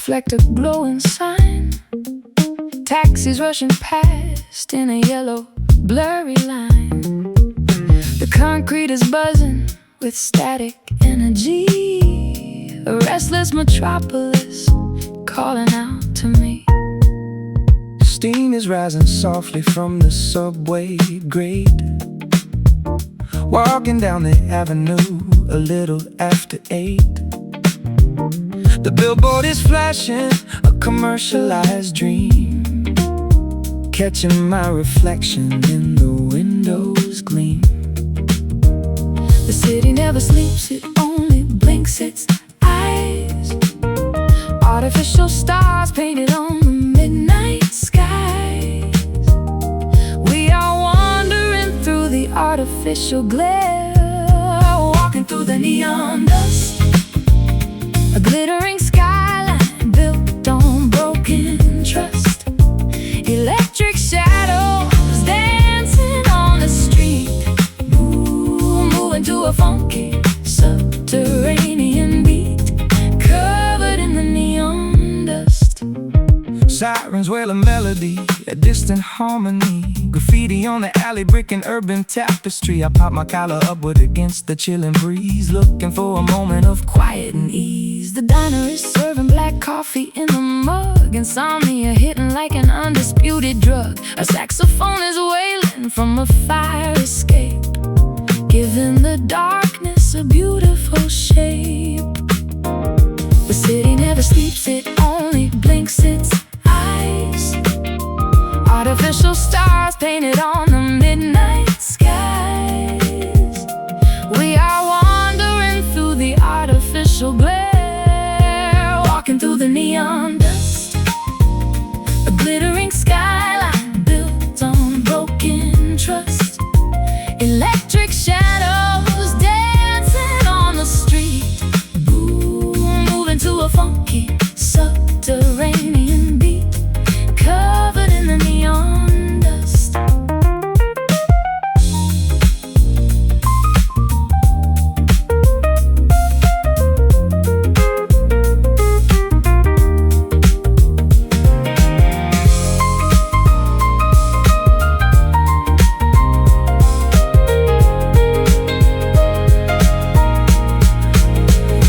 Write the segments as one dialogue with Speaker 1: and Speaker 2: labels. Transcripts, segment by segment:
Speaker 1: reflect a glowing sign. Taxis rushing past in a yellow, blurry line. The concrete is buzzing with static energy. A restless metropolis calling out to me.
Speaker 2: Steam is rising softly from the subway grate. Walking down the avenue a little after 8. The billboard is flashing a commercialized dream, catching my reflection in the window's gleam.
Speaker 1: The city never sleeps, it only blinks its eyes. Artificial stars painted on the midnight skies. We are wandering through the artificial glare, walking through the neon dust. A glittering skyline built on broken trust. Electric shadows dancing on the street, moving to a funky subterranean beat, covered in the neon dust.
Speaker 2: Sirens wail a melody, a distant harmony. Graffiti on the alley, brick and urban tapestry. I pop my collar upward against the chilling breeze, looking for a moment of quiet and ease.
Speaker 1: The diner is serving black coffee in a mug. Insomnia hitting like an undisputed drug. A saxophone is wailing from a fire escape, giving the darkness a beautiful shape. The city never sleeps, it only blinks its eyes. Artificial stars painted on the midnight skies. We are wandering through the artificial glare, walking through the neon dust. A glittering skyline built on broken trust. Electric shadows dancing on the street, moving to a funky subterranean beat, covered in the neon dust.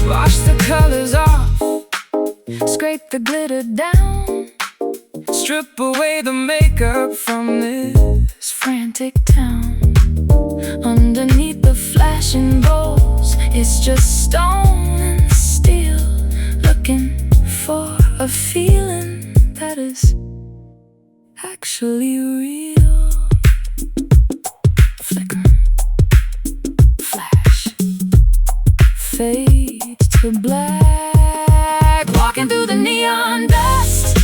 Speaker 1: Wash the colors off, scrape the glitter down, strip away the makeup from this frantic town. Underneath the flashing bowls, it's just stone and steel, looking for a feeling that is actually real. Flicker, flash, fade to black, walking through the neon dust.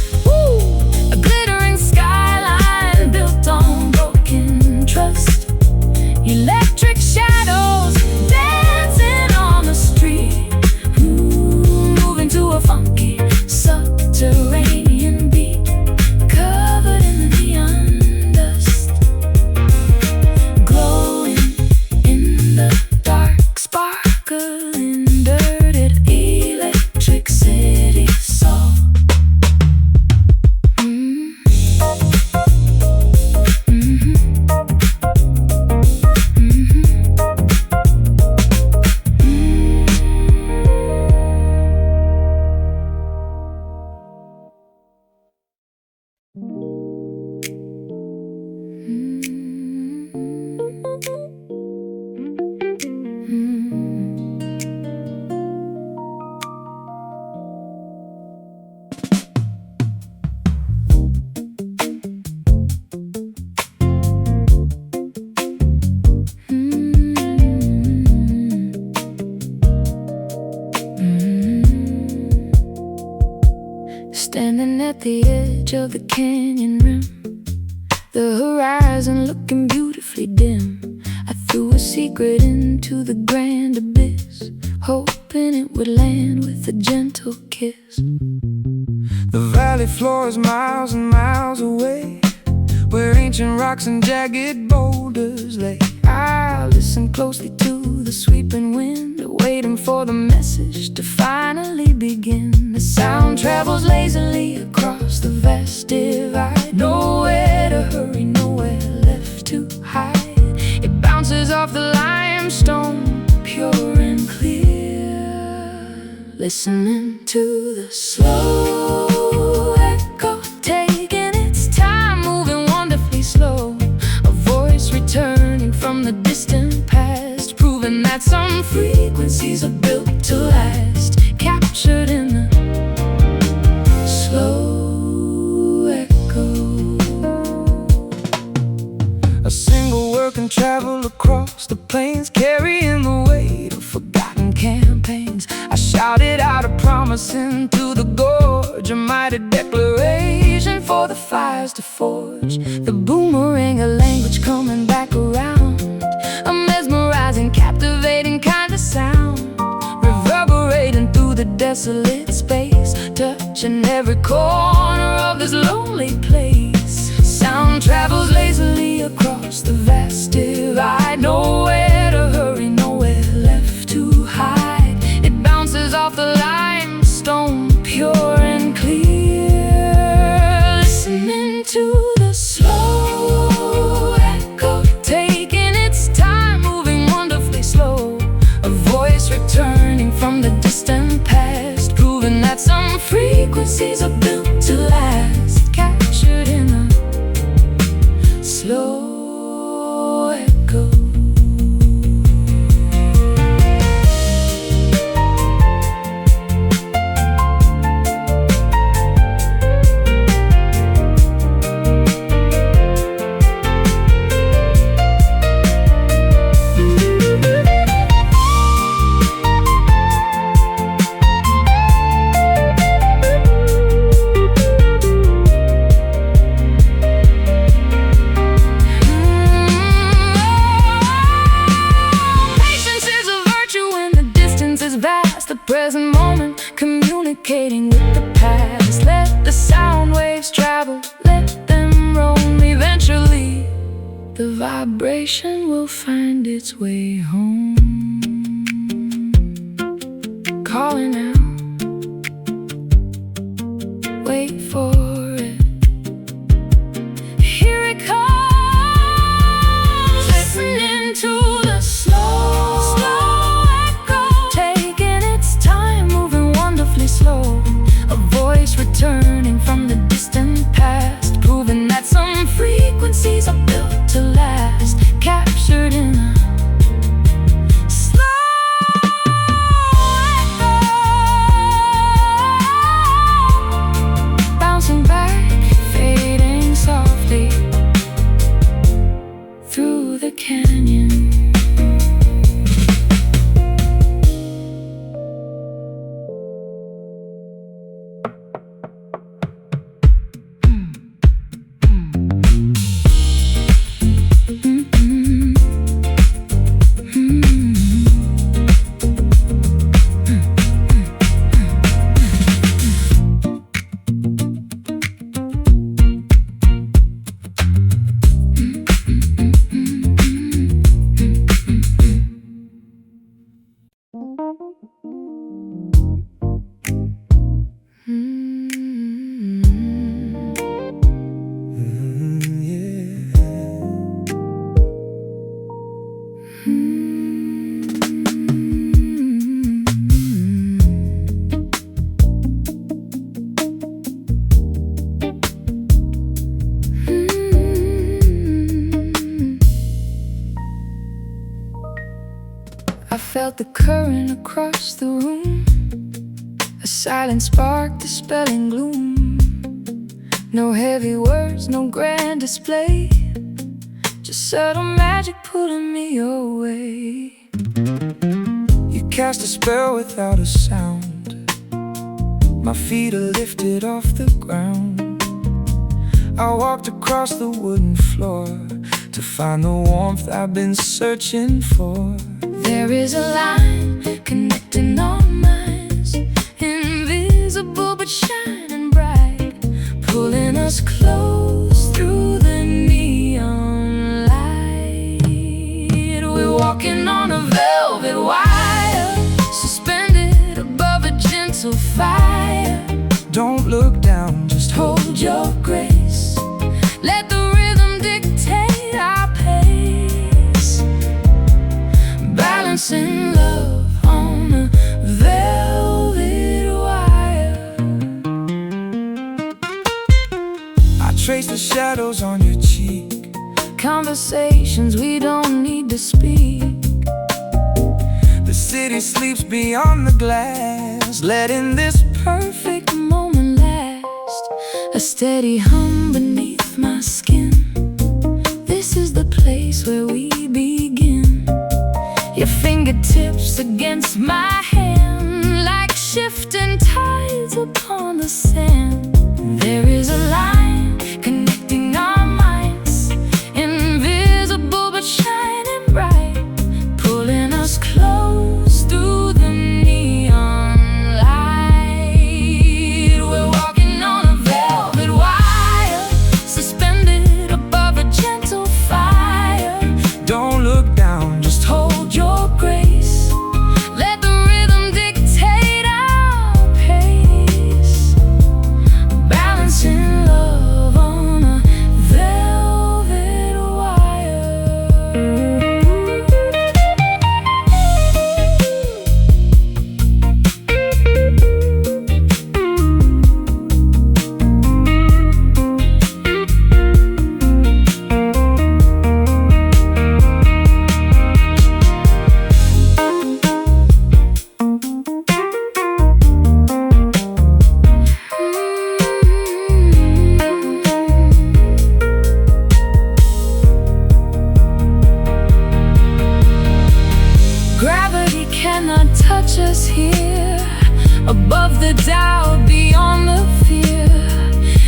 Speaker 1: A glittering skyline built on broken trust. Electric shadows dancing on the street, moving to a funky subterranean beat, covered in the neon dust. Glowing in the dark, sparkling dirted electric city soul. Standing at the edge of the canyon rim, the horizon looking beautifully dim. I threw a secret into the grand abyss, hoping it would land with a gentle kiss.
Speaker 2: The valley floor is miles and miles away, where ancient rocks and jagged boulders lay. I
Speaker 1: I listen closely to the sweeping wind, waiting for the message to finally begin. The sound travels lazily across the vast divide. Nowhere to hurry, nowhere left to hide. It bounces off the limestone, pure and clear. Listening to the slow echo, taking its time, moving wonderfully slow. A voice returning from the distant past, proving that some frequencies are built to last. Captured in the slow echo.
Speaker 2: A single word can travel across the plains, carrying the weight of forgotten campaigns. I shouted out a promise into the gorge, a mighty declaration for the fires to forge. The boomerang, a language coming back around, a mesmerizing, captivating kind of sound, reverberating through the desolate space, touching every corner of this lonely place. Sound travels lazily across the vast divide. Nowhere to hurry, nowhere left to hide. It bounces off the limestone, pure and clear. Listening to the slow echo, taking its time, moving wonderfully slow. A voice returning from the distant past, proving that some frequencies are built to last. Captured in a slow echo. The present moment, communicating with the past. Let the sound waves travel, let them roam. Eventually, the vibration will find its way home. Calling out, wait for it. Here it comes, listening to the slow slow. A voice returning from the distant past, proving that some frequencies are built to last. Captured in a slow echo, bouncing back, fading softly through the canyon. I felt the current across the room, a silent spark dispelling gloom. No heavy words, no grand display, just subtle magic pulling me your way. You cast a spell without a sound. My feet are lifted off the ground. I walked across the wooden floor to find the warmth I've been searching for.
Speaker 1: There is a line connecting our minds, invisible but shining bright, pulling us close through the neon light. We
Speaker 2: trace the shadows on your cheek.
Speaker 1: Conversations we don't need to speak.
Speaker 2: The city sleeps beyond the glass, letting this
Speaker 1: Perfect moment last. A steady hum beneath my skin. This is the place where we begin. Your fingertips against my hand, like shifting tides upon the sand. There is a line connecting our minds, invisible but shining bright, pulling us close through the neon light. We're walking on a velvet wire, suspended above a gentle fire.
Speaker 2: don't look down, just
Speaker 1: Hold your grace, let the rhythm dictate our pace, balancing love on a velvet wire. Gravity cannot touch us here, above the doubt, beyond the fear.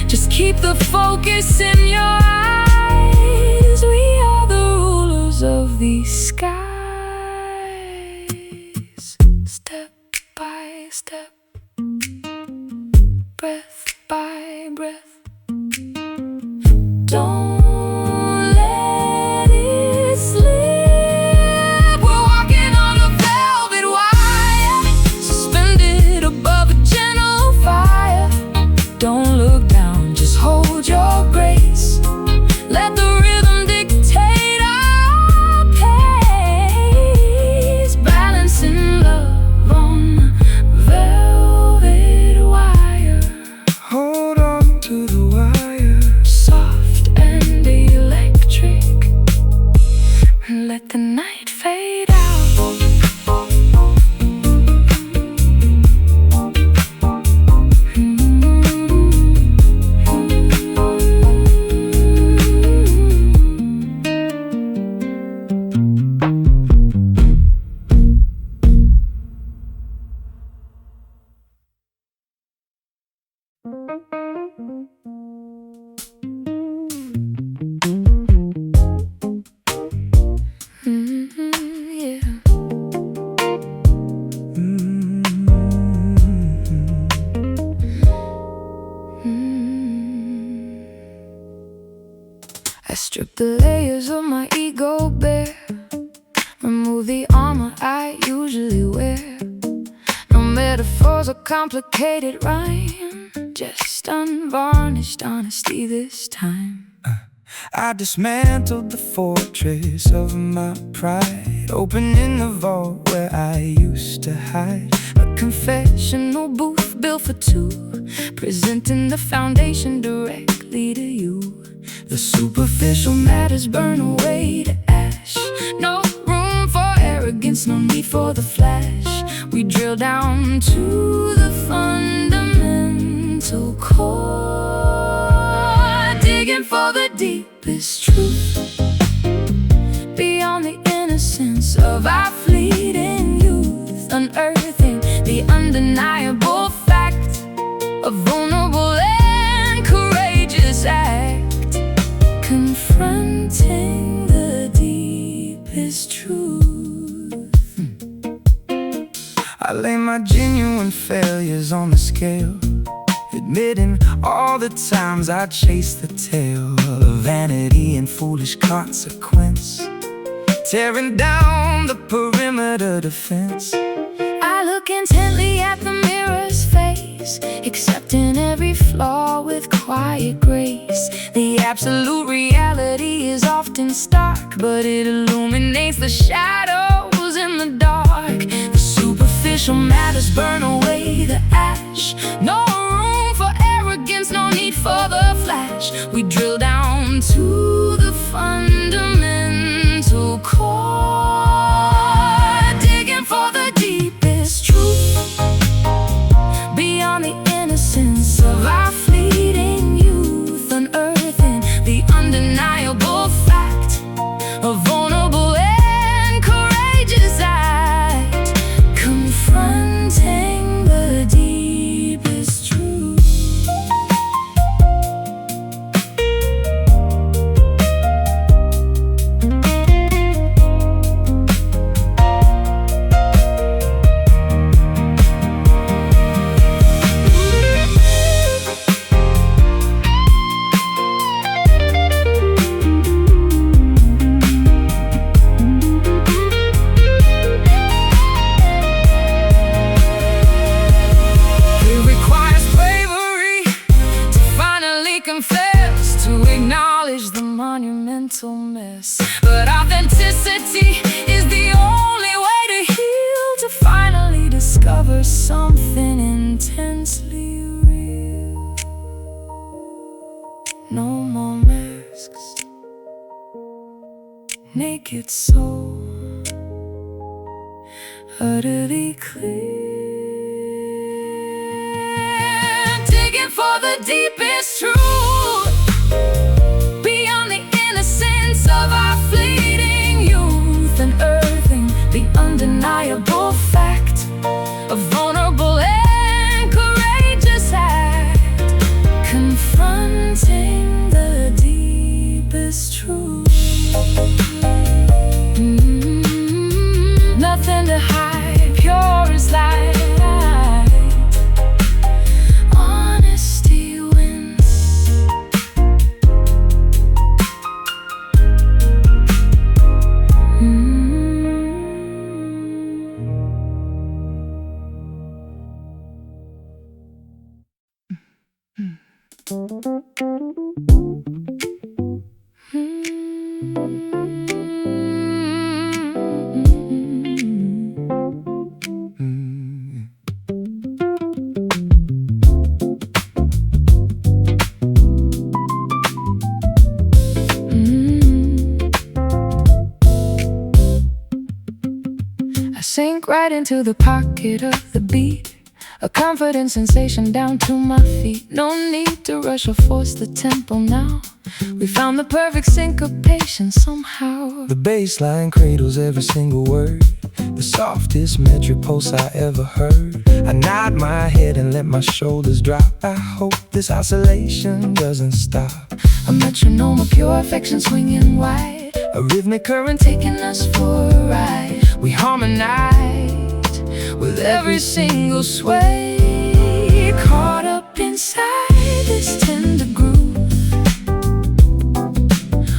Speaker 1: Just keep the focus in your eyes. We are the rulers of these skies. Step by step, breath by breath. Don't let it slip. We're walking on a velvet wire, suspended above a gentle fire. Don't look down, just hold your grace. Let the rhythm dictate our pace, balancing love on a velvet wire.
Speaker 2: hold on to the wire.
Speaker 1: Soft and electric, let the night fade out. Yeah. I strip the layers of my ego bare, remove the armor I usually wear. No metaphors or complicated rhyme, just unvarnished honesty this time.
Speaker 2: I dismantled the fortress of my pride, opening the vault where I used to hide.
Speaker 1: A confessional booth built for two, presenting the foundation directly to you.
Speaker 2: The superficial
Speaker 1: Superficial matters burn away to ash. No room for arrogance, no need for the flash. We drill down to the fundamental core, digging for the deepest truth, beyond the innocence of our fleeting youth. Unearthing the undeniable fact, a vulnerable and courageous act, confronting the deepest truth.
Speaker 2: I lay my genuine failures on the scale, admitting all the times I chased the tail of vanity and foolish consequence, tearing down the perimeter defense.
Speaker 1: I look intently at the mirror's face, accepting every flaw with quiet grace. The absolute reality is often stark, but it illuminates the shadows in the dark. The superficial matters burn away the ash. No room for arrogance elegance, no need for the flash. We drill down to the fundamental core, digging for the deepest truth, beyond the innocence of our fleeting youth, unearthing the undeniable fact, a vulnerable and courageous act, confronting the deepest truth. Confess, to acknowledge the monumental mess, but authenticity is the only way to heal, to finally discover something intensely real. No more masks, naked soul, utterly clear, digging for the deepest truth, beyond the innocence of our fleeting youth, unearthing the undeniable fact, a vulnerable and courageous act, confronting the deepest truth. Nothing to hide, pure as light. I sink right into the pocket of the beat, a confident sensation down to my feet. No need to rush or force the tempo now. We found the perfect syncopation somehow.
Speaker 2: The bass line cradles every single word, the softest metric pulse I ever heard. I nod my head and let my shoulders drop. I hope this oscillation doesn't stop.
Speaker 1: A metronome of pure affection swinging wide,
Speaker 2: A rhythmic current
Speaker 1: taking us for a ride. We harmonize with every single sway, caught up inside this tender groove,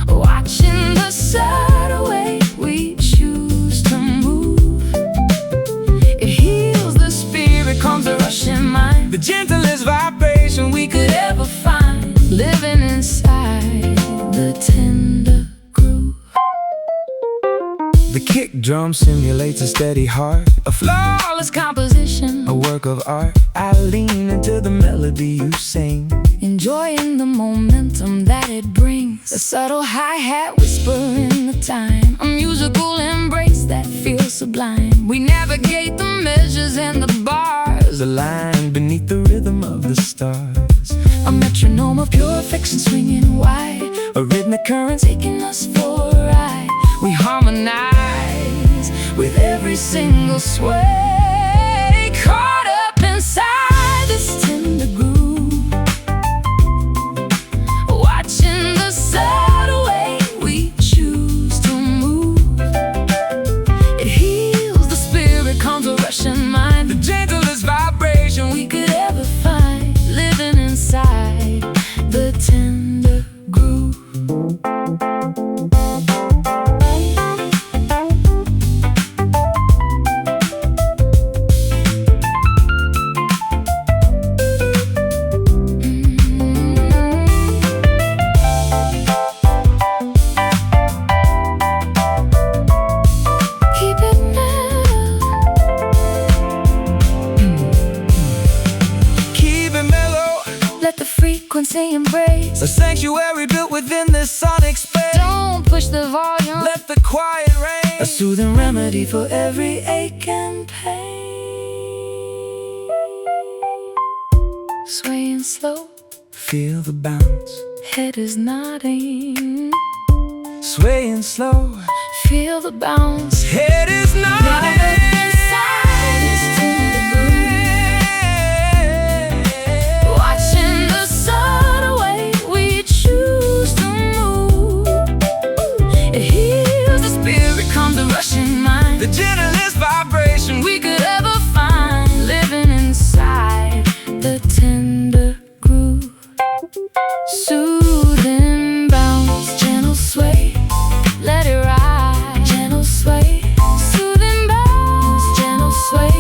Speaker 1: watching the subtle way we choose to move. It heals the spirit, calms the rushing mind,
Speaker 2: the gentlest vibration we could
Speaker 1: ever find, living inside the tender groove.
Speaker 2: The kick drum simulates a steady heart, a
Speaker 1: Flawless composition,
Speaker 2: a work of art. I lean into the melody you sing,
Speaker 1: enjoying the momentum that it brings, a subtle hi-hat whispering the time, a musical embrace that feels sublime. We navigate the measures and the bars,
Speaker 2: a line beneath the rhythm of the stars.
Speaker 1: a metronome of pure affection swinging wide,
Speaker 2: A rhythmic current
Speaker 1: taking us for a ride. We harmonize with every single sway, caught up inside this tender groove, watching the subtle way we choose to move. It heals the spirit, calms the rushing mind,
Speaker 2: the gentlest vibration
Speaker 1: we could ever find, living inside the tender groove.
Speaker 2: we built within this sonic space.
Speaker 1: Don't push the volume,
Speaker 2: let the quiet reign, a soothing remedy for every ache and pain.
Speaker 1: Swaying slow,
Speaker 2: feel the bounce,
Speaker 1: head is nodding.
Speaker 2: Swaying slow,
Speaker 1: feel the bounce,
Speaker 2: head is nodding.
Speaker 1: Inside is tuned to groove. Watching the subtle way we choose to move. It heals the spirit, calms the rushing mind.
Speaker 2: The gentlest vibration
Speaker 1: we could ever find, living inside the tender groove. Soothing bounce, gentle sway, let it ride. Gentle sway, soothing bounce, gentle sway.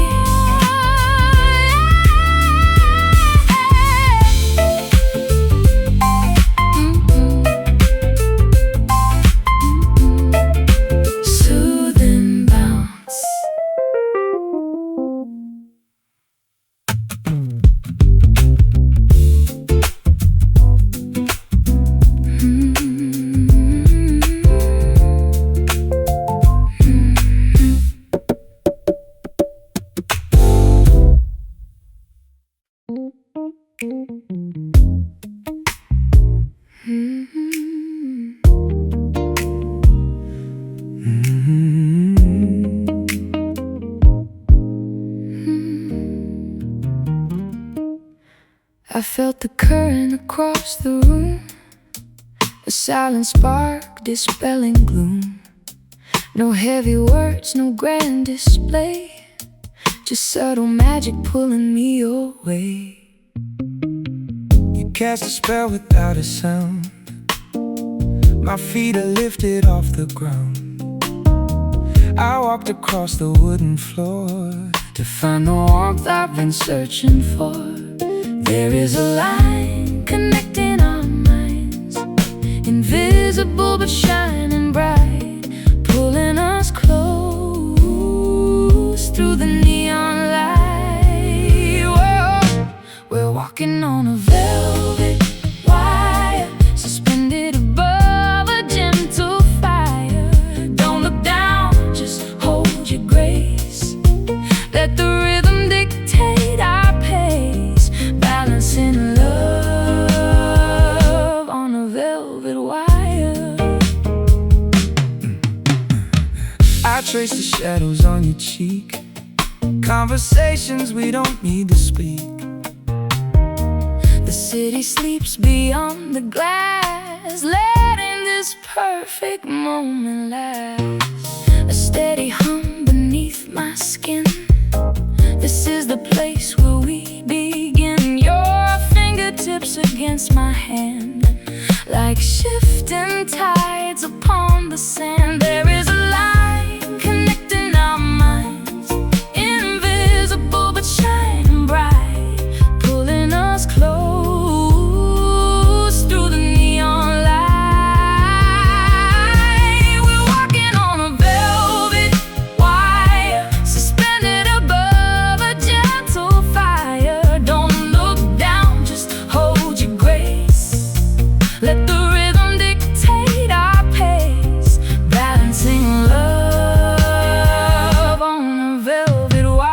Speaker 1: Soothing bounce. I felt the current across the room, a silent spark dispelling gloom. No heavy words, no grand display, just subtle magic pulling me away.
Speaker 2: You cast a spell without a sound. My feet are lifted off the ground. I walked across the wooden floor
Speaker 1: to find the warmth I've been searching for. There is a line connecting our minds, invisible but shining bright, pulling us close through the neon light. Whoa, we're walking on a velvet wire, suspended above a gentle fire. Don't look down, just hold your grace. Let the rhythm dictate our pace, balancing love on a velvet wire.
Speaker 2: I trace the shadows on your cheek, conversations we don't need to speak.
Speaker 1: The city sleeps beyond the glass, letting this perfect moment last. A steady hum beneath my skin. This is the place where we begin. Your fingertips against my hand, like shifting tides upon the sand. There is a line connecting our minds, invisible but shining bright, pulling us close through the neon light. We're walking on a velvet wire, suspended above a gentle fire. Don't look down, just hold your grace. Let the rhythm dictate our pace, balancing love on a velvet wire.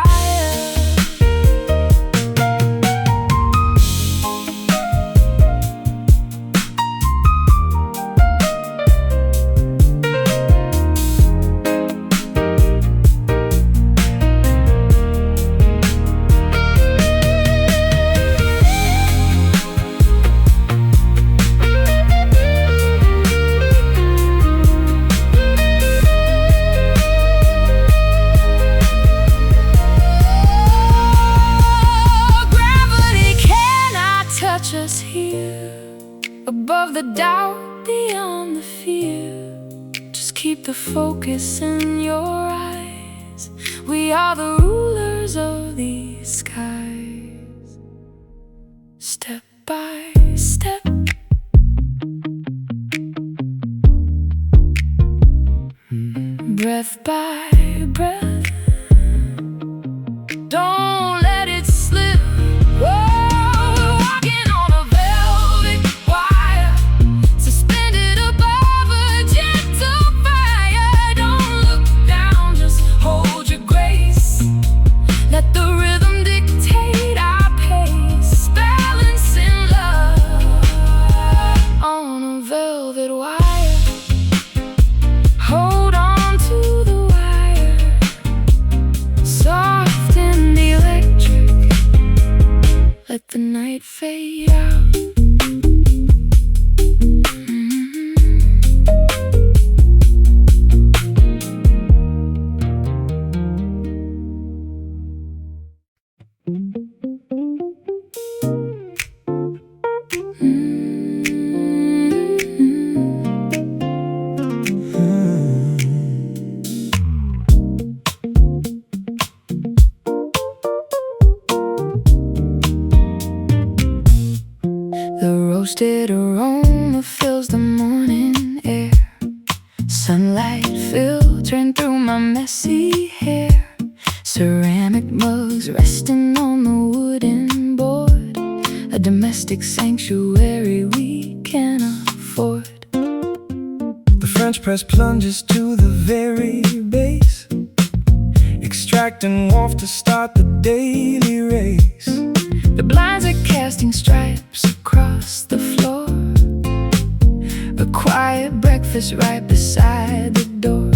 Speaker 1: Gravity cannot touch us here, above the doubt, beyond the fear. Just keep the focus in your eyes. We are the rulers of these skies. Step by step, breath by breath. Don't let it slip. Whoa, we're walking on a velvet wire, the night fade out. The roasted aroma fills the morning air, sunlight filtering through my messy hair. Ceramic mugs resting on the wooden board, a domestic sanctuary we can afford.
Speaker 2: The French press plunges to the very base, extracting warmth to start the daily race.
Speaker 1: The blinds are casting stripes across the floor, a quiet breakfast right beside the door.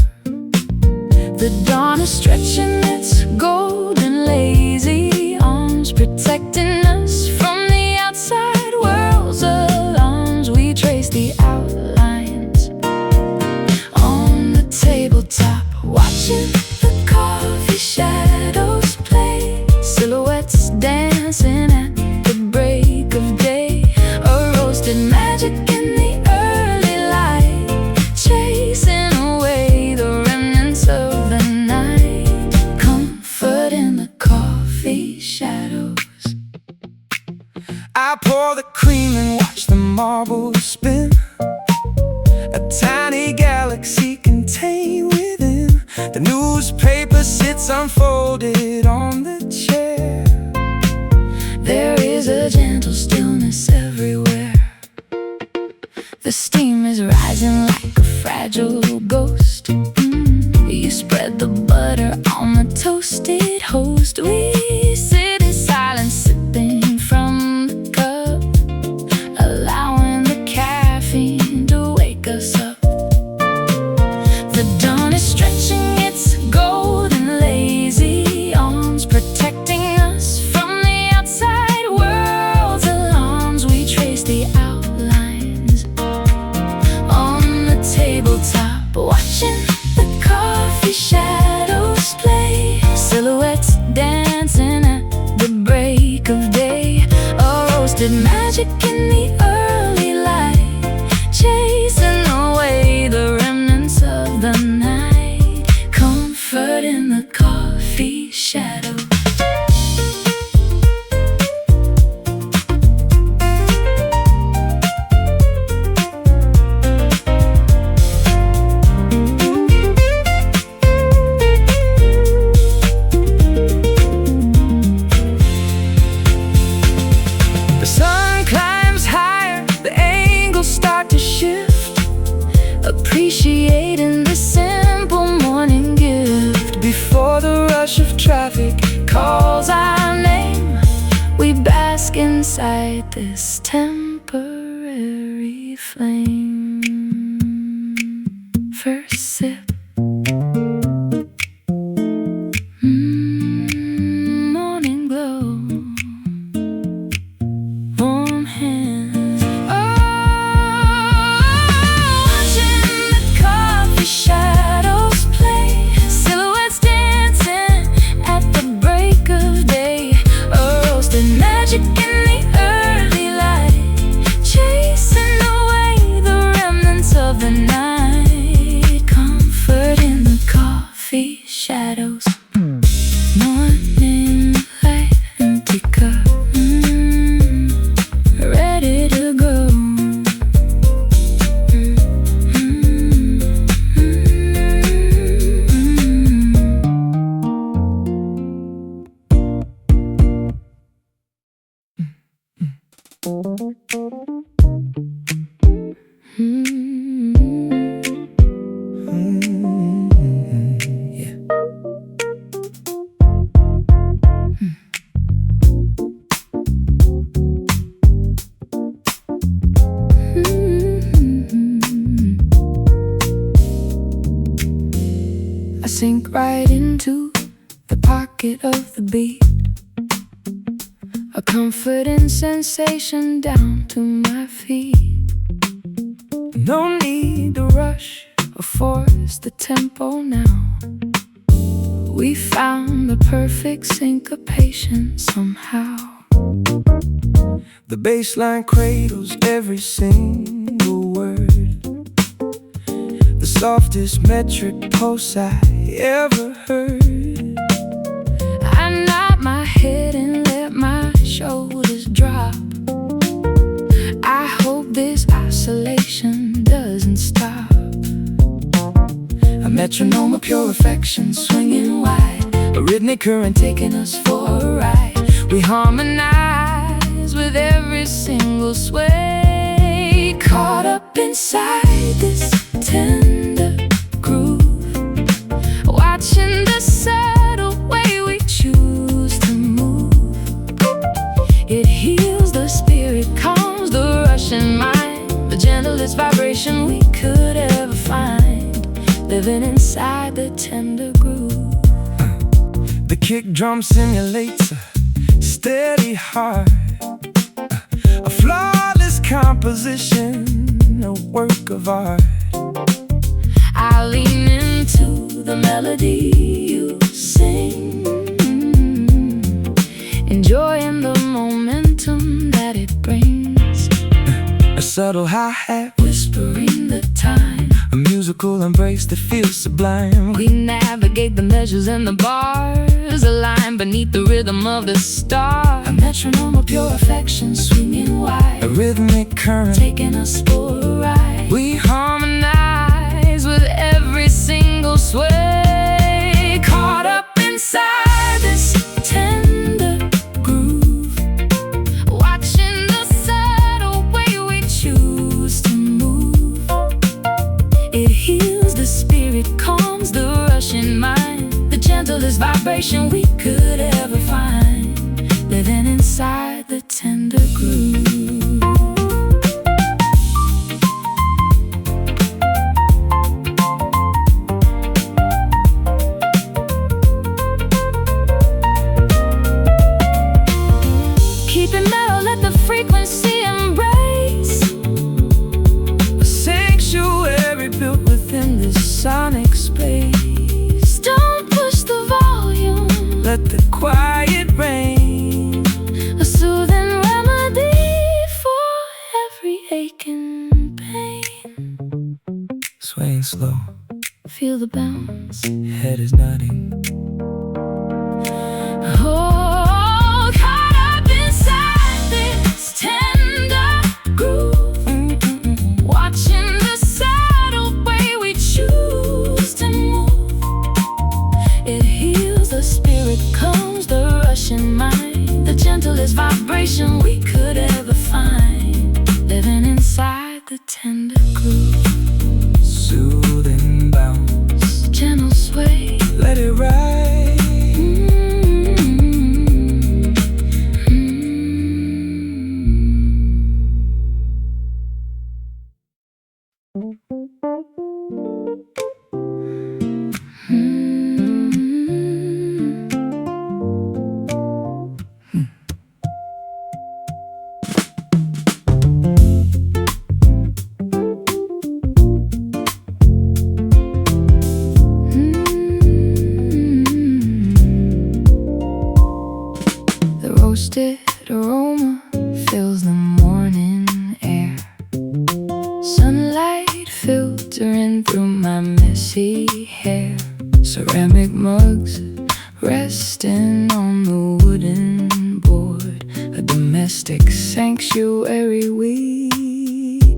Speaker 1: The dawn is stretching its golden lazy arms, protecting us from the outside world's alarms. We trace the outlines on the tabletop, watching the coffee shadows play, silhouettes dancing at the break of day. A roasted magic in the early light, chasing away the remnants of the night. Comfort in the coffee shadows.
Speaker 2: I pour the cream and watch the marbles spin, a tiny galaxy contained within. The newspaper sits unfolded on the chair.
Speaker 1: There is a gentle stillness everywhere. The steam is rising like a fragile ghost. You spread the butter on the toasted host. We sit in silence, sipping from the cup, allowing the caffeine to wake us up. The dawn is stretching its golden lazy arms, protecting us from the outside world's alarms. We trace the outlines on the tabletop, watching the coffee shadows play, silhouettes dancing at the break of day. A roasted magic in the early light, chasing away the remnants of the night. Comfort in the coffee shadows.
Speaker 2: The sun climbs higher, the angles start to shift, appreciating the simple morning gift. Before the rush of traffic calls our name, we bask inside this temporary flame. First sip, morning glow, warm hands. Watching the coffee shadows play, silhouettes dancing at the break of day. A roasted magic in the early light, chasing away the remnants of the night. Comfort in the coffee shadows. Morning light, empty cup, ready to go. Yeah.
Speaker 1: I sink right into the pocket of the beat, a comforting sensation down to my feet. No need to rush or force the tempo now. We found the perfect syncopation somehow.
Speaker 2: The bass line cradles every single word, the softest metric pulse I ever heard.
Speaker 1: I nod my head and let my shoulders drop. I hope this isolation doesn't stop. A metronome of pure affection swinging wide, a rhythmic current taking us for a ride. We harmonize with every single sway, caught up inside this tender groove, watching the subtle way we choose to move. It heals the spirit, calms the rushing mind, the gentlest vibration we could ever find, living inside the tender groove.
Speaker 2: The kick drum simulates a steady heart, a flawless composition, a work of art.
Speaker 1: I lean into the melody you sing, enjoying the momentum that it brings.
Speaker 2: A subtle hi-hat
Speaker 1: Whispering the time,
Speaker 2: a musical embrace that feels sublime.
Speaker 1: we navigate the measures and the bars, align beneath the rhythm of the star. A metronome of pure affection swinging wide,
Speaker 2: A rhythmic current
Speaker 1: taking us for a ride.
Speaker 2: we
Speaker 1: harmonize with every single sway, caught up inside this tender groove, watching the subtle way we choose to move. It heals the spirit, calms the rushing mind, the gentlest vibration we could ever find, living inside the tender groove. Keep it mellow, let the frequency embrace
Speaker 2: a sanctuary built within this sonic space.
Speaker 1: Don't push the volume,
Speaker 2: Let the quiet reign,
Speaker 1: a soothing remedy for every ache and pain.
Speaker 2: swaying slow,
Speaker 1: Feel the bounce.
Speaker 2: head is nodding.
Speaker 1: Oh, caught up inside this tender groove, watching the subtle way we choose to move. It heals the spirit, calms the rushing mind, the gentlest vibration we could ever find, living inside the tender groove.
Speaker 2: Soothing bounce,
Speaker 1: Gentle sway,
Speaker 2: let it ride.
Speaker 1: The roasted aroma fills the morning air, sunlight filtering through my messy hair. Ceramic mugs resting on the wooden board, a domestic sanctuary we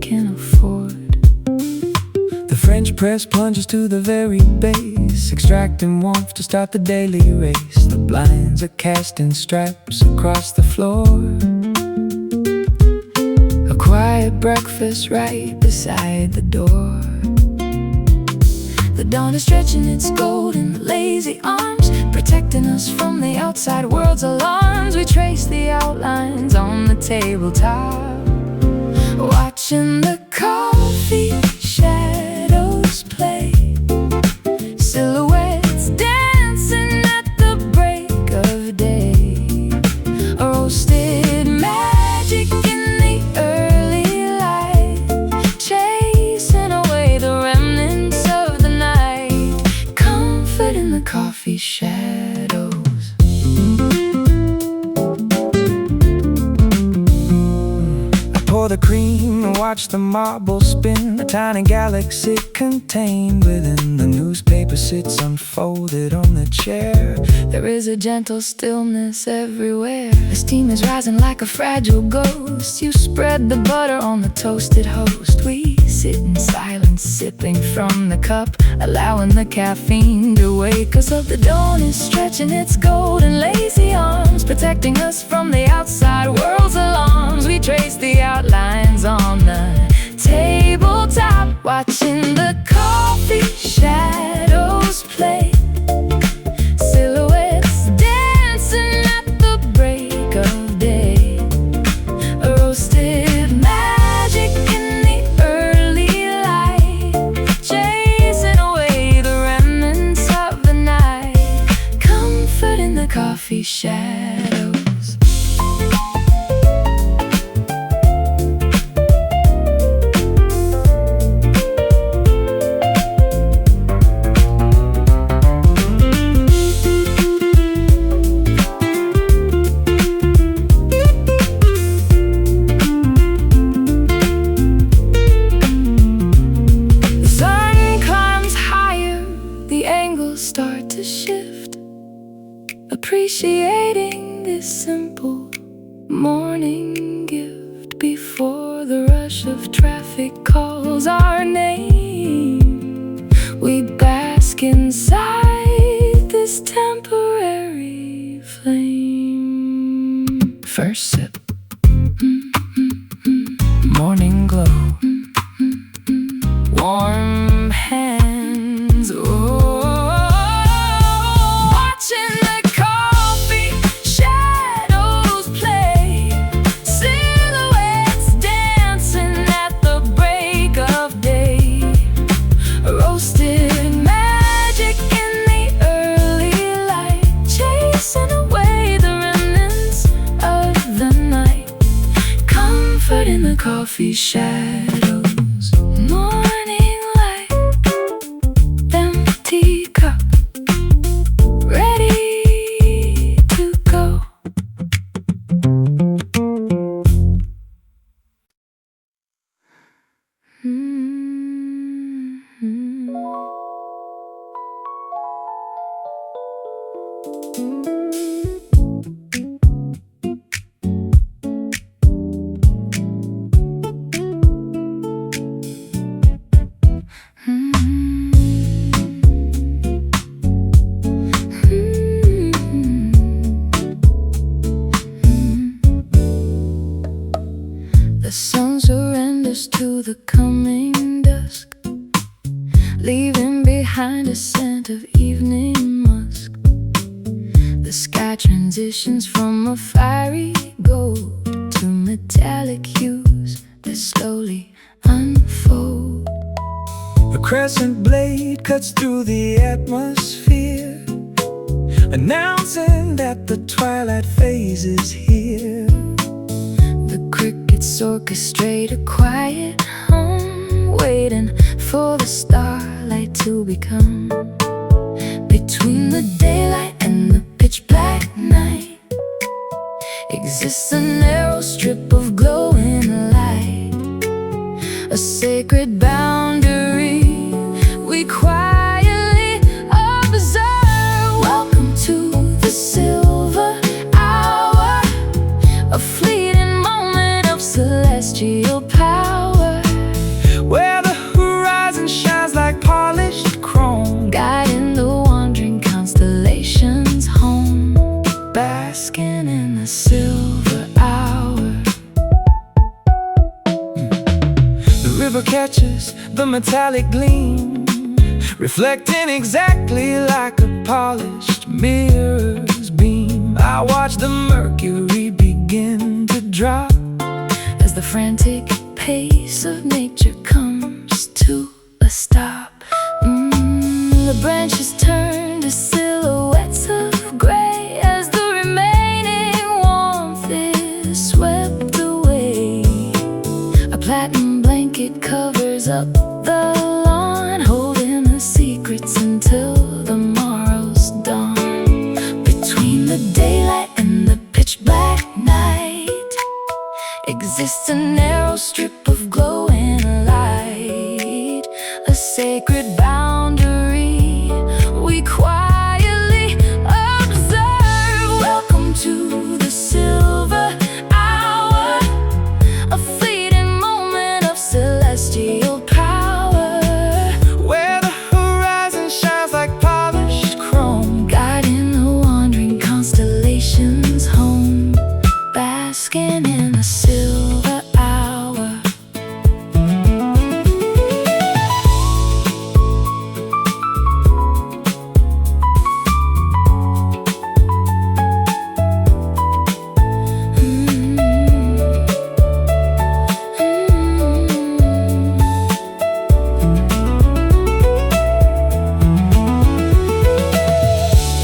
Speaker 1: can afford.
Speaker 2: The French press plunges to the very base, extracting warmth to start the daily race. The blinds are casting stripes across the floor,
Speaker 1: A quiet breakfast right beside the door. The dawn is stretching its golden, lazy arms, protecting us from the outside world's alarms. We trace the outlines on the tabletop, watching the coffee shadows play, silhouettes dancing at the break of day. A roasted
Speaker 2: watch the marble spin, a tiny galaxy contained within. The newspaper sits unfolded on the chair.
Speaker 1: There is a gentle stillness everywhere. The steam is rising like a fragile ghost. You spread the butter on the toasted host. We sit in silence, sipping from the cup, allowing the caffeine to wake us up. The dawn is stretching its golden lazy arms, protecting us from the outside world's alarms. We trace the outlines on the tabletop, watching the coffee shadows play. Silhouettes dancing at the break of day. A roasted magic in the early light, chasing away the remnants of the night. Comfort in the coffee shadows. Start to shift, appreciating this simple morning gift before the rush of traffic calls our name. We bask inside this temporary flame. First sip, morning glow, warm hands, watching the coffee shadows play. Silhouettes dancing at the break of day. Roasted magic in the early light, chasing away the remnants of the night. Comfort in the coffee shadows. Morning light, empty cup, ready to go. The sun surrenders to the coming dusk, leaving behind a scent of evening musk. The sky transitions from a fiery gold to metallic hues that slowly unfold.
Speaker 2: A crescent blade cuts through the atmosphere, announcing that the twilight phase is here.
Speaker 1: The crickets orchestrate a quiet hum, waiting for the starlight to become. Between the daylight and the pitch black night exists a narrow strip of glowing light, a sacred boundary we quietly observe. Welcome to the silver hour, a fleeting moment of celestial power,
Speaker 2: where the horizon shines like polished chrome,
Speaker 1: guiding the wandering constellations home. Basking in the silver hour.
Speaker 2: The river catches the metallic gleam, reflecting exactly like a polished mirror's beam. I watch the mercury begin to drop
Speaker 1: as the frantic pace of nature comes to a stop. The branches turn to silhouettes of gray as the remaining warmth is swept away. A platinum blanket covers up the lawn, holding the secrets until the morrow's dawn. Between the daylight and the pitch black night exists a narrow strip of glow sacred boundary we quietly observe. Welcome to the silver hour, a fleeting moment of celestial power,
Speaker 2: where the horizon shines like polished chrome,
Speaker 1: guiding the wandering constellations home, basking in the silver hour.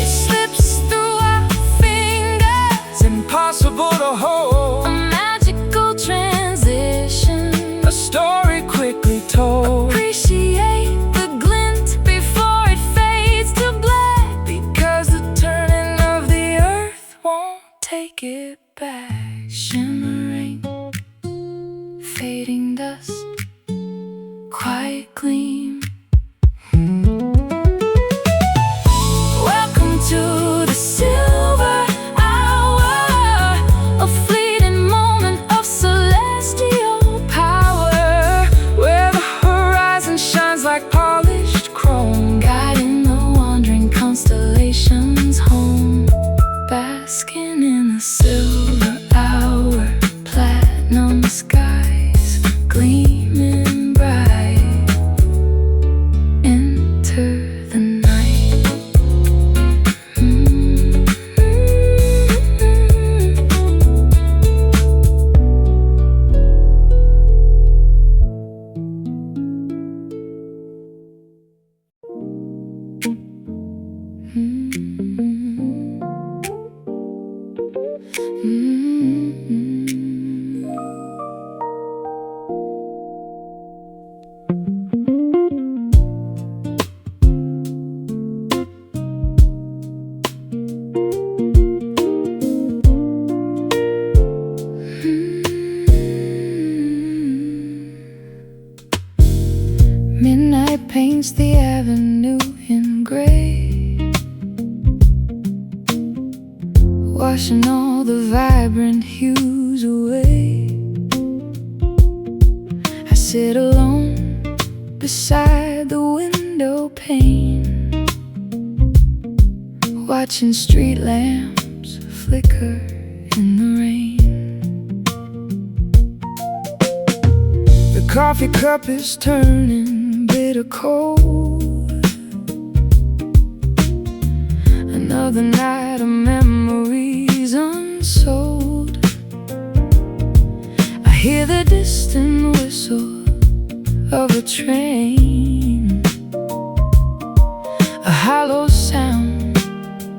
Speaker 2: it slips through our fingers, impossible to hold,
Speaker 1: A magical transition.
Speaker 2: a story quickly told.
Speaker 1: Appreciate the glint before it fades to black,
Speaker 2: Because the turning of the earth won't take it back.
Speaker 1: shimmering, fading dust, quiet gleam. Welcome to the silver hour, a fleeting moment of celestial power,
Speaker 2: Where the horizon shines like polished chrome,
Speaker 1: guiding the wandering constellations home, basking in the silver hour. Platinum skies gleaming bright, enter the night. Midnight paints the avenue in gray, washing all the vibrant hues away. I sit alone beside the window pane, watching street lamps flicker in the rain.
Speaker 2: the coffee cup is turning bitter cold.
Speaker 1: Another night of memories unsold. I hear the distant whistle of a train, a hollow sound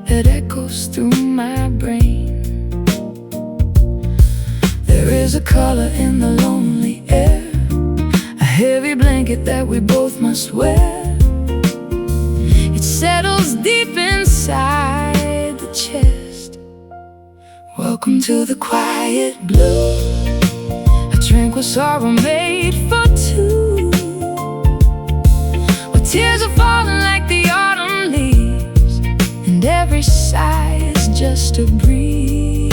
Speaker 1: that echoes through my brain. There is a color in the lonely air, a heavy blanket that we both must wear. It settles deep inside the chest. Welcome to the quiet blue, a tranquil sorrow made for two, where tears are falling like the autumn leaves, and every sigh is just a breeze,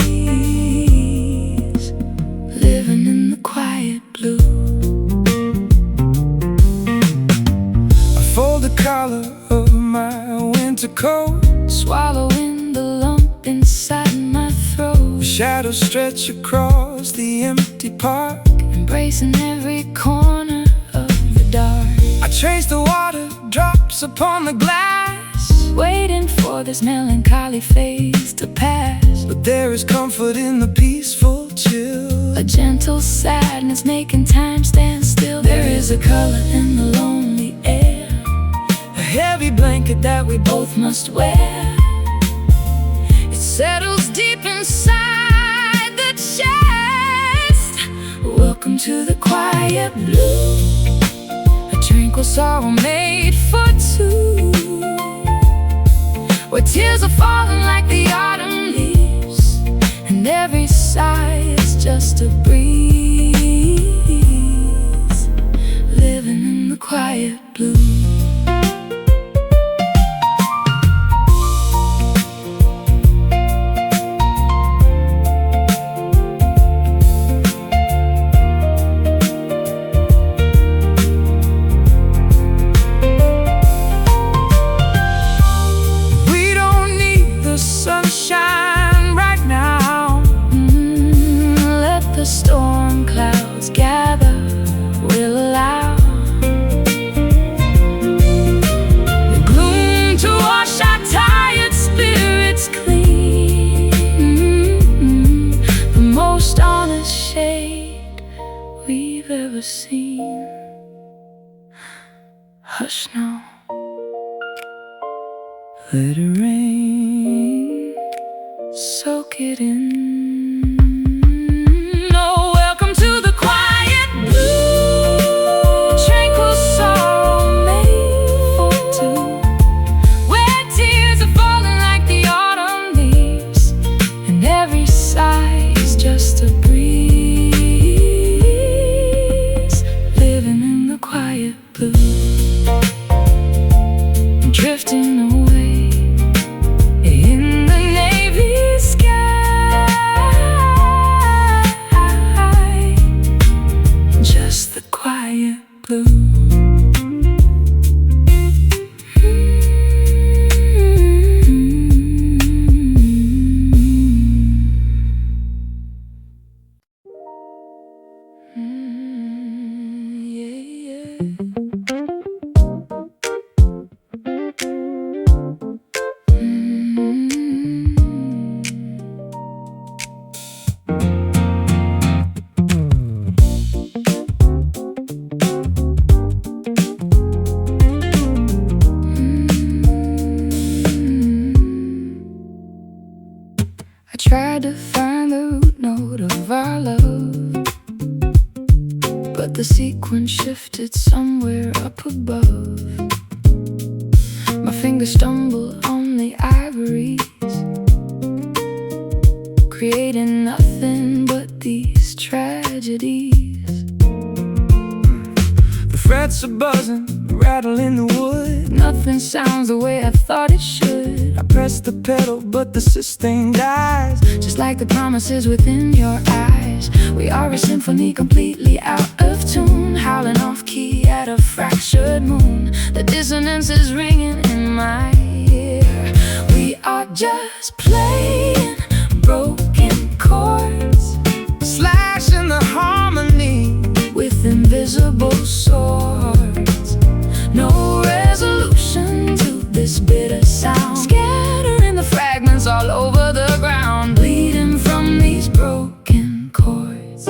Speaker 1: living in the quiet blue.
Speaker 2: I fold the collar of my winter coat,
Speaker 1: Swallowing the lump inside my throat,
Speaker 2: shadows stretch across the empty park,
Speaker 1: embracing every corner of the dark.
Speaker 2: I trace the water drops upon the glass,
Speaker 1: Waiting for this melancholy phase to pass.
Speaker 2: but there is comfort in the peaceful chill.
Speaker 1: A gentle sadness making time stand still. There is a color in the lonely air,
Speaker 2: A heavy blanket that we
Speaker 1: both must wear. It settles deep inside the chest. Welcome to the quiet blue, a tranquil sorrow made for two, where tears are falling like the autumn leaves, and every sigh is just a breeze, living in the quiet quiet blue.
Speaker 2: Sunshine right now.
Speaker 1: Let the storm clouds gather, we'll allow the gloom to wash our tired spirits clean. The most honest shade we've ever seen. Hush now, let it rain, soak it in. Oh, welcome to the quiet blue, tranquil sorrow made for two, where tears are falling like the autumn leaves, and every sigh is just a breeze. Living in the quiet blue, drifting away in the navy sky. Just the quiet blue. I tried to find the root note of our love, but the sequence shifted somewhere up above. My fingers stumble on the ivories, creating nothing but these tragedies.
Speaker 2: The frets are buzzing, rattling the wood.
Speaker 1: Nothing sounds the way I thought it should.
Speaker 2: I press the pedal, but the sustain dies.
Speaker 1: Just like the promises within your eyes. We are a symphony completely out of tune, howling off key at a fractured moon. The dissonance is ringing in my ear. We are just playing broken chords,
Speaker 2: slashing the harmony
Speaker 1: with invisible swords. No resolution to this bitter sound, scattering the fragments all over the ground, bleeding from these broken chords.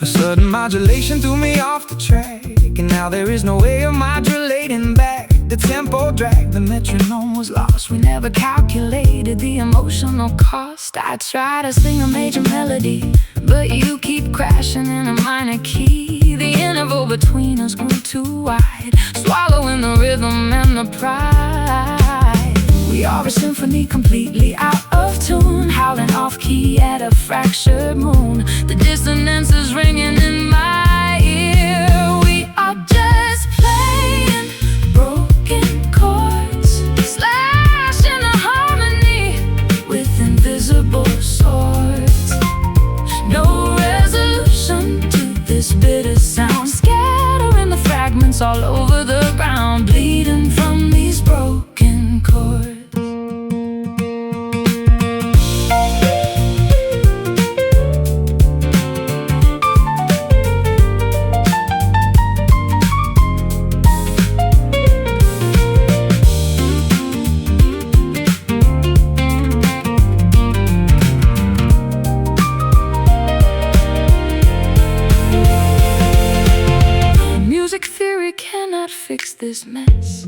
Speaker 2: A sudden modulation threw me off the track, and now there is no way of modulating back. The tempo dragged, the metronome was lost.
Speaker 1: We never calculated the emotional cost. I try to sing a major melody, but you keep crashing in a minor key. The interval between us grew too wide, swallowing the rhythm and the pride. We are a symphony completely out of tune, howling off key at a fractured moon. The dissonance is ringing in my ear. We are just playing broken chords, slashing the harmony with invisible swords. No resolution to this bitter sound, scattering the fragments all over the ground, bleeding from these broken chords. Music theory cannot fix this mess.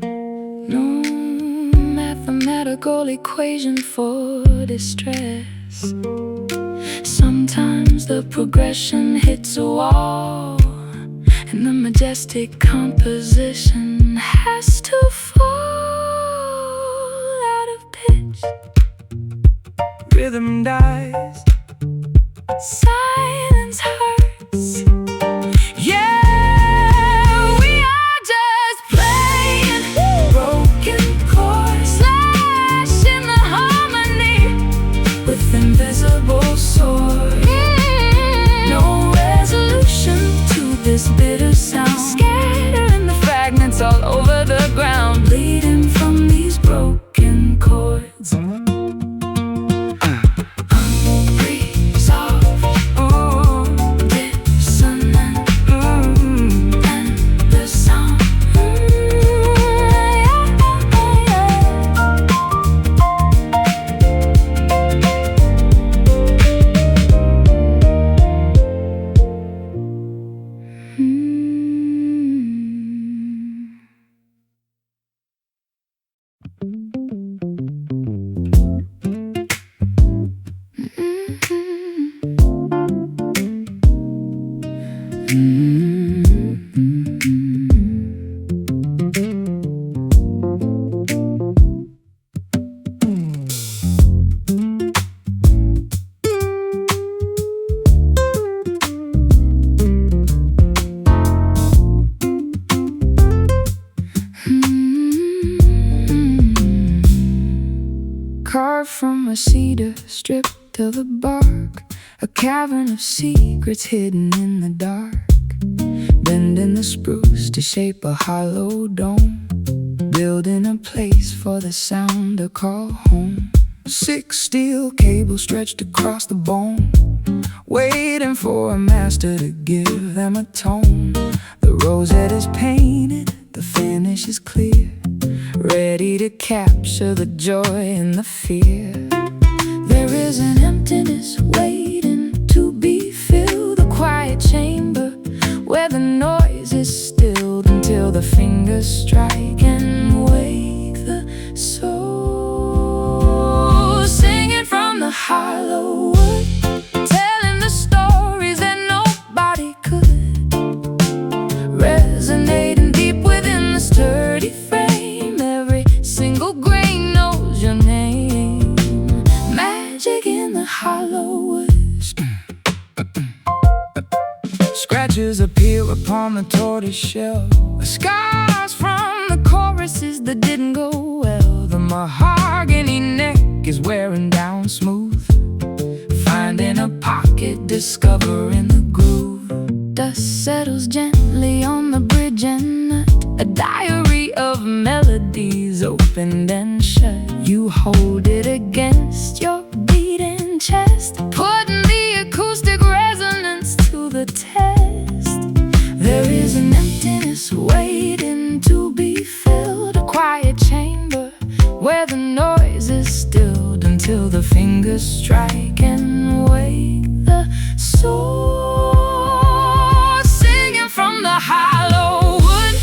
Speaker 1: No mathematical equation for distress. Sometimes the progression hits a wall, and the majestic composition has to fall out of pitch.
Speaker 2: Rhythm dies,
Speaker 1: silence hurts. Yeah,
Speaker 2: from a cedar stripped to the bark, a cavern of secrets hidden in the dark. Bending the spruce to shape a hollow dome, building a place for the sound to call home. 6 steel cables stretched across the bone, waiting for a master to give them a tone. The rosette is painted, the finish is clear, ready to capture the joy and the fear. There is an emptiness waiting to be filled, a quiet chamber where the noise is stilled until the fingers strike and wake the soul. Singing from the hollow wood, telling the stories that nobody could, resonating deep within the sturdy frame. Every single grain knows your name. Magic in the hollow wood. Scratches appear upon the tortoise shell, scars from the choruses that didn't go well. The mahogany neck is wearing down smooth, finding a pocket, discovering the groove. Dust settles gently on the bridge and nut, a diary of melodies opened and shut. You hold it against your beating chest, putting the acoustic resonance to the test. There is an emptiness waiting to be filled, a quiet chamber where the noise is stilled until the fingers strike and wake the soul. Singing from the hollow wood,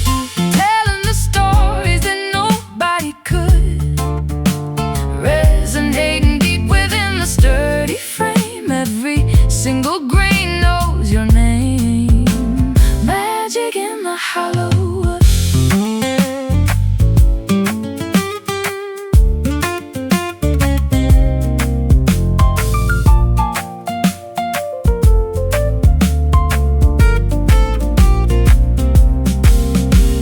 Speaker 2: telling the stories that nobody could, resonating deep within the sturdy frame. Every single grain knows your name. Magic in the hollow wood.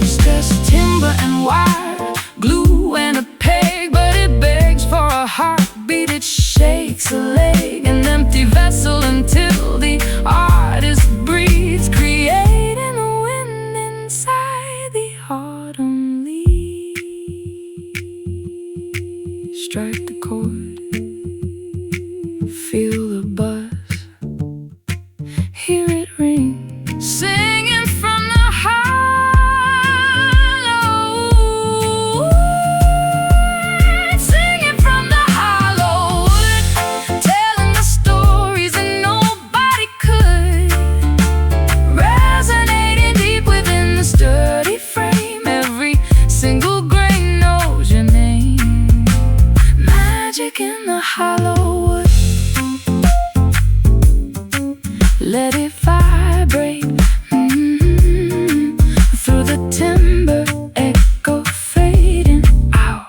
Speaker 2: It's just timber and wire, glue and a peg, but it begs for a heartbeat. It shakes a leg, an empty vessel until the artist breathes, creating a wind inside the autumn leaves. Strike the chord, feel the buzz, hear it ring. Singing from the hollow wood, singing from the hollow wood, telling the stories that nobody could, resonating deep within the sturdy frame. Every single grain knows your name. Magic in the hollow wood. Let it vibrate through the timber, echo fading out.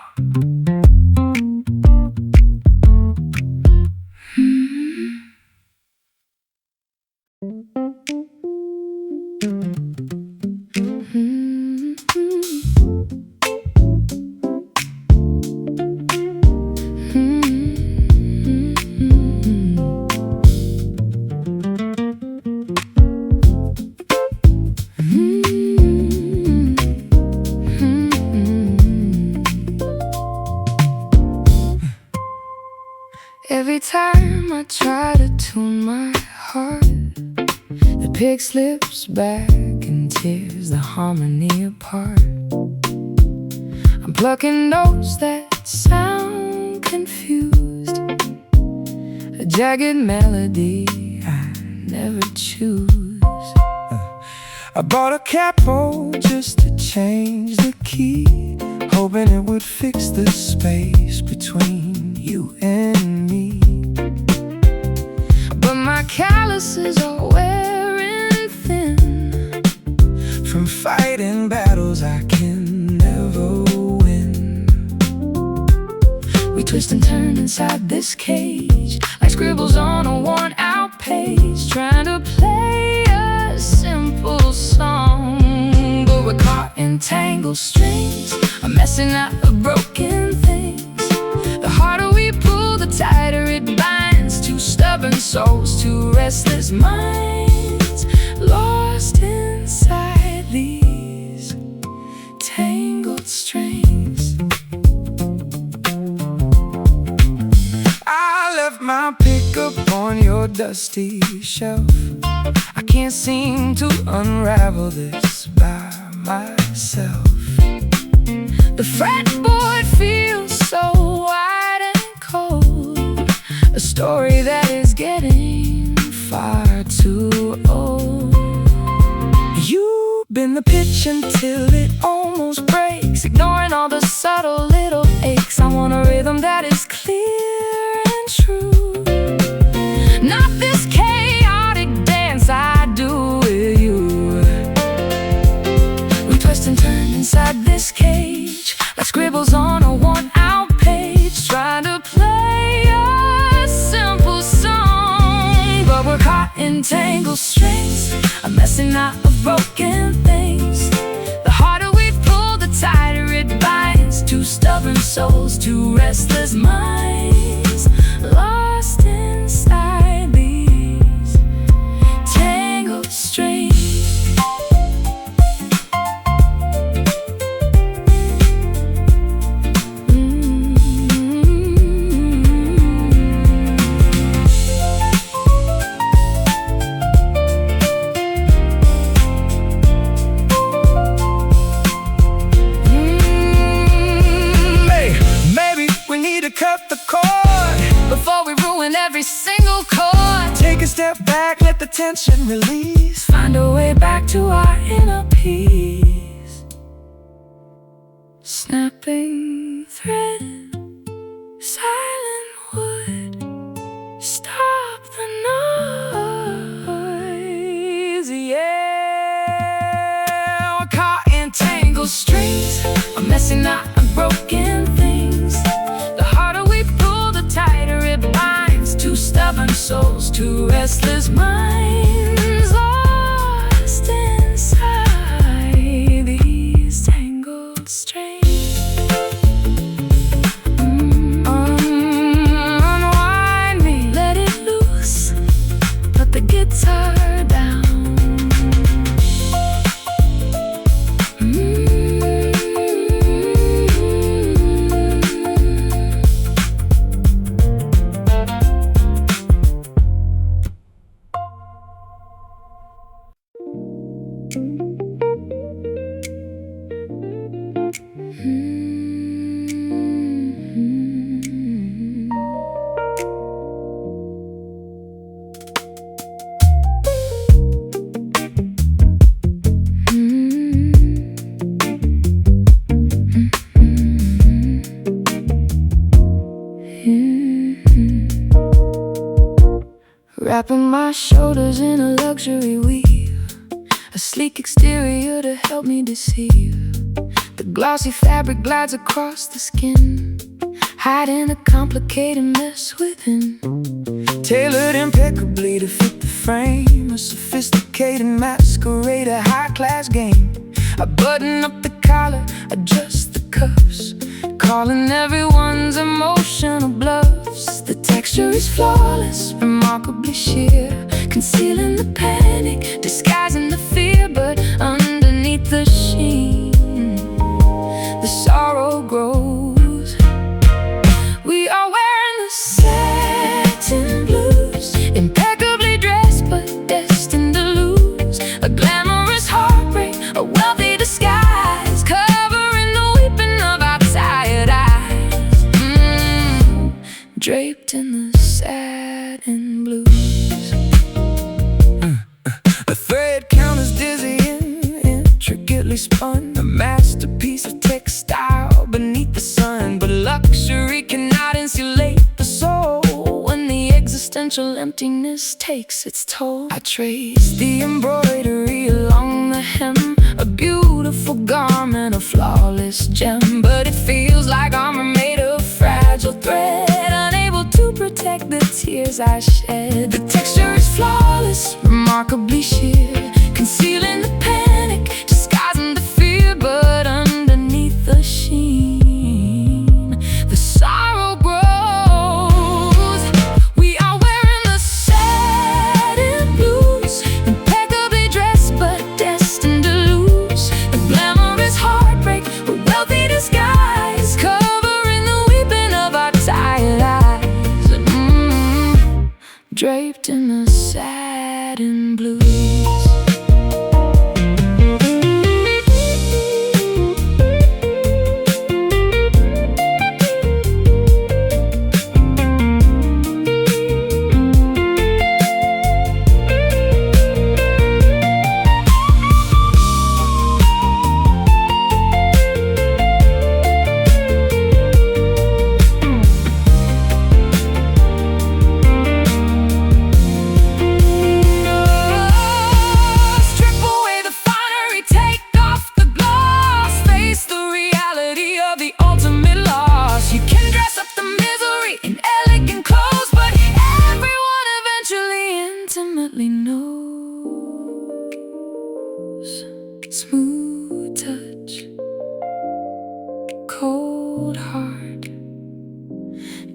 Speaker 2: Every time I try to tune my heart, the pig slips back and tears the harmony apart. I'm plucking notes that sound confused, a jagged melody I never choose. I bought a capo just to change the key, hoping it would fix the space between you and me. But my calluses are wearing thin from fighting battles I can never win. We twist and turn inside this cage like scribbles on a worn-out page, trying to play a simple song, but we're caught in tangled strings, I'm messing up the broken things. The harder we pull,
Speaker 1: tighter it binds two stubborn souls, two restless minds, lost inside these tangled strings.
Speaker 2: I left my pickup on your dusty shelf. I can't seem to unravel this by myself.
Speaker 1: The fretboard feels so wide and cold, a story that is getting far too old.
Speaker 2: You've been the pitch until it almost breaks,
Speaker 1: Ignoring all the subtle little aches. I want a rhythm that is clear and true, not this chaotic dance I do with you. We twist and turn inside this cage, like scribbles on a worn-out page, trying to play a simple song, but we're caught in tangled strings, a messy knot of broken things. The harder we pull, the tighter it binds two stubborn souls, two restless minds, lost inside these tangled strings.
Speaker 2: Cut the cord
Speaker 1: before we ruin every single chord.
Speaker 2: Take a step back, let the tension release,
Speaker 1: find a way back to our inner peace. Snapping thread, silent wood, stop the noise.
Speaker 2: yeah.
Speaker 1: We're caught in tangled strings, a messy knot of broken things. The harder we pull, the tighter it binds two stubborn souls, two restless minds, lost inside these tangled strings. Unwind me, let it loose, put the guitar down. Wrapping my shoulders in a luxury weave, a sleek exterior to help me deceive. The glossy fabric glides across the skin, hiding a complicated mess within.
Speaker 2: Tailored impeccably to fit the frame, a sophisticated masquerade, a high-class game. I button up the collar, adjust the cuffs, calling everyone's emotional bluffs. The texture is flawless, remarkably sheer, concealing the panic, disguising the fear. But underneath the sheen, the sorrow grows. We are wearing the satin blues, impeccably dressed but destined to lose. A glamorous heartbreak, a wealthy disguise, covering the weeping of our tired eyes. Draped in the satin blues. A thread count is dizzying, intricately spun, a masterpiece of textile beneath the sun. But luxury cannot insulate the soul when the existential emptiness takes its toll. I trace the embroidery along the hem, a beautiful garment, a flawless gem. But it feels like armor made of fragile thread, unable to protect the tears I shed. The texture is flawless, remarkably sheer, concealing the panic, disguising the fear. But underneath the sheen, the sorrow grows.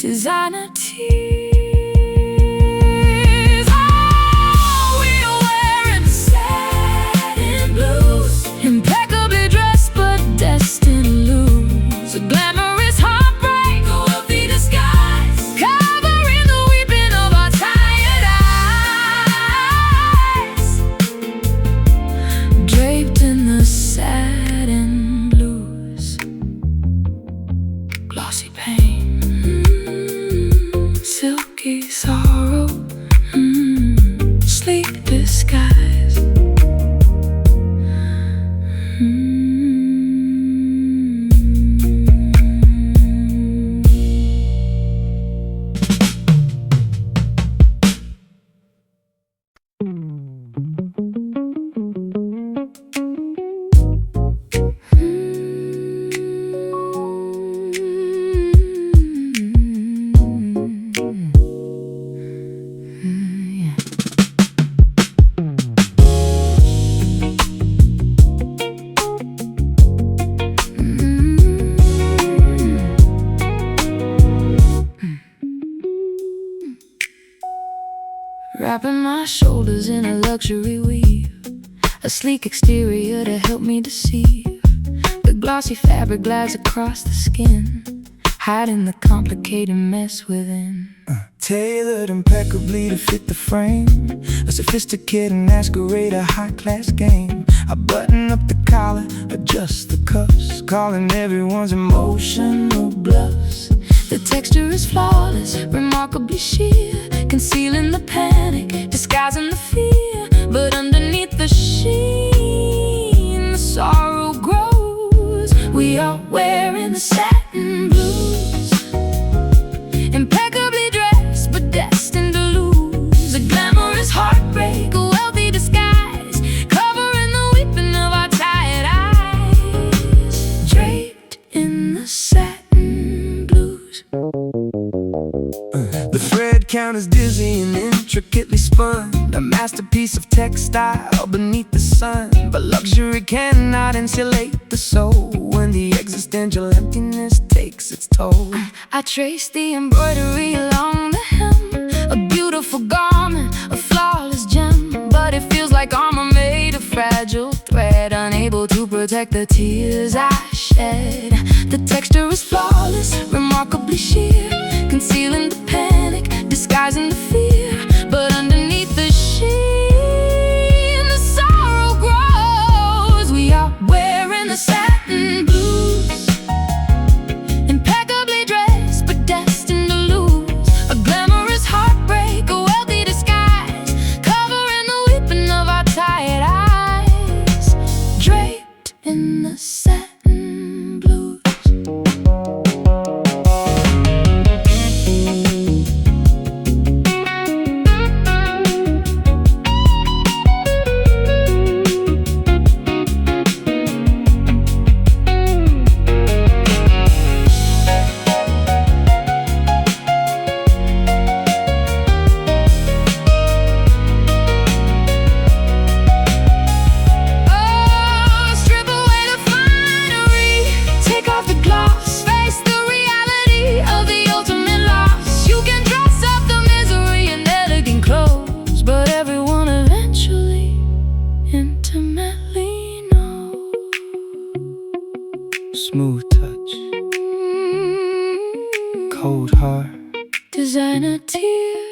Speaker 1: designer tears. Oh, we are wearing satin blues, impeccably dressed but destined to lose. A glamorous heartbreak, a wealthy disguise, covering the weeping of our tired eyes. Draped in the satin blues, glossy pain, silky sorrow, sleep disguise. Wrapping my shoulders in a luxury weave, a sleek exterior to help me deceive. The glossy fabric glides across the skin, hiding the complicated mess within.
Speaker 2: Tailored impeccably to fit the frame, a sophisticated masquerade, a high-class game. I button up the collar, adjust the cuffs, calling everyone's emotional bluffs.
Speaker 1: The texture is flawless, remarkably sheer, concealing the panic, disguising the fear. But underneath the sheen, the sorrow grows. We are wearing the satin blues, impeccably dressed but destined to lose. A glamorous heartbreak, a wealthy disguise, covering the weeping of our tired eyes. Draped in the satin blues.
Speaker 2: The thread count is dizzy and intricately spun, a masterpiece of textile beneath the sun. But luxury cannot insulate the soul when the existential emptiness takes its toll.
Speaker 1: I trace the embroidery along the hem, a beautiful garment, a flawless gem. But it feels like armor made of fragile thread, unable to protect the tears I shed. The texture is flawless, remarkably sheer, concealing the panic, disguising the fear. But underneath the sheen, the sorrow grows. We are wearing the satin blues, impeccably dressed but destined to lose. A glamorous heartbreak, a wealthy disguise, covering the weeping of our tired eyes. Draped in the satin blues.
Speaker 2: Smooth touch, cold heart,
Speaker 1: Designer tears.